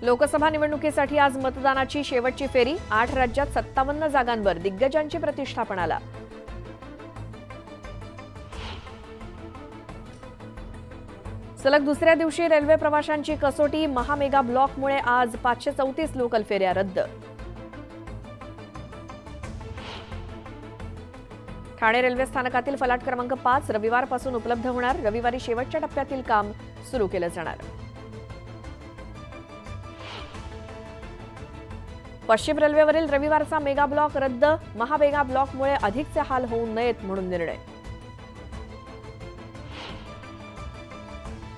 लोकसभा निवडणुकीसाठी आज मतदानाची शेवटची फेरी। 8 राज्यात 57 जागांवर दिग्गजांची प्रतिष्ठा पणाला। सलग दुसऱ्या दिवशी रेल्वे प्रवाशांची कसोटी। महामेगा ब्लॉकमुळे आज 534 लोकल फेऱ्या रद्द। ठाणे रेल्वे स्थानकातील फलाट क्रमांक 5 रविवारपासून उपलब्ध होणार। रविवारी शेवटच्या टप्प्यातील काम सुरू केलं जाणार। पश्चिम रेल्वेवरील रविवारचा मेगा ब्लॉक रद्द। महामेगा ब्लॉकमुळे अधिकचे हाल होऊ नयेत म्हणून निर्णय।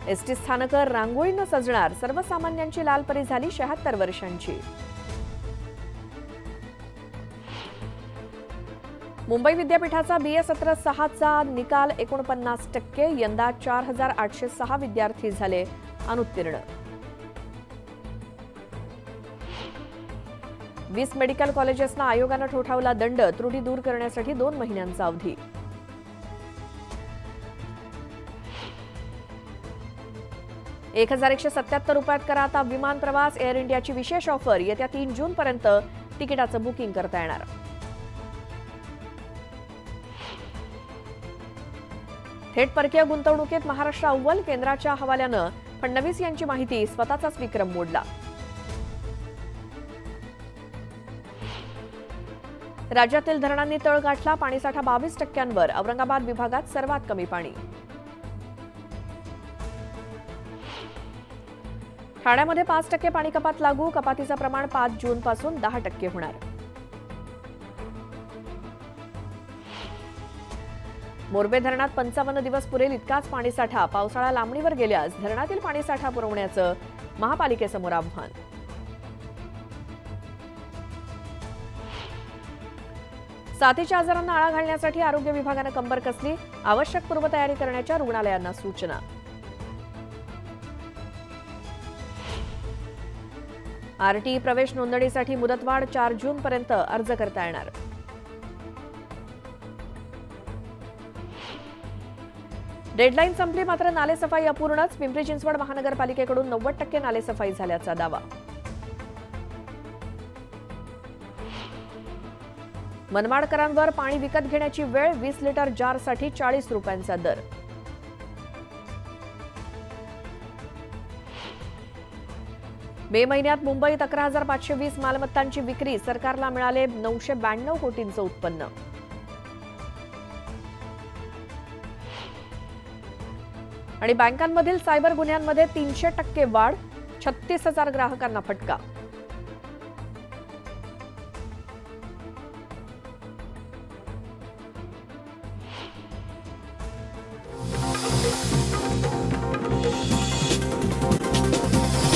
एसटी स्थानकं रांगोळीनं सजणार। सर्वसामान्यांची लालपरी झाली 76 वर्षांची। मुंबई विद्यापीठाचा बीए सत्र 6चा निकाल 49%। यंदा 4806 विद्यार्थी झाले अनुत्तीर्ण। 20 मेडिकल कॉलेजेसना आयोगानं ठोठावला दंड। त्रुटी दूर करण्यासाठी 2 महिन्यांचा अवधी। ₹1177 करा आता विमान प्रवास। एअर इंडियाची विशेष ऑफर। येत्या 3 जूनपर्यंत तिकिटाचं बुकिंग करता येणार। थेट परकीय गुंतवणुकीत महाराष्ट्र अव्वल। केंद्राच्या हवाल्यानं फडणवीस यांची माहिती। स्वतःचाच विक्रम मोडला। राज्यातील धरणांनी तळ गाठला। पाणीसाठा 22%वर। औरंगाबाद विभागात सर्वात कमी पाणी। ठाण्यामध्ये 5% पाणी कपात लागू। कपातीचं प्रमाण 5 जूनपासून 10% होणार। मोरबे धरणात 55 दिवस पुरेल इतकाच पाणीसाठा। पावसाळा लांबणीवर गेल्यास धरणातील पाणीसाठा पुरवण्याचं महापालिकेसमोर आव्हान। साथीच्या आजारांना आळा घालण्यासाठी आरोग्य विभागानं कंबर कसली। आवश्यक पूर्वतयारी करण्याच्या रुग्णालयांना सूचना। आरटीई प्रवेश नोंदणीसाठी मुदतवाढ 4 जूनपर्यंत अर्ज करता येणार। डेडलाईन संपली मात्र नालेसफाई अपूर्णच। पिंपरी चिंचवड महानगरपालिकेकडून 90% नालेसफाई झाल्याचा दावा। मनमाडकरांवर पाणी विकत घेण्याची वेळ। 20 लिटर जारसाठी ₹40 दर। मे महिन्यात मुंबईत 11,520 मालमत्तांची विक्री। सरकारला मिळाले 992 कोटींचं उत्पन्न। आणि बँकांमधील सायबर गुन्ह्यांमध्ये 300% वाढ। 36,000 ग्राहकांना फटका।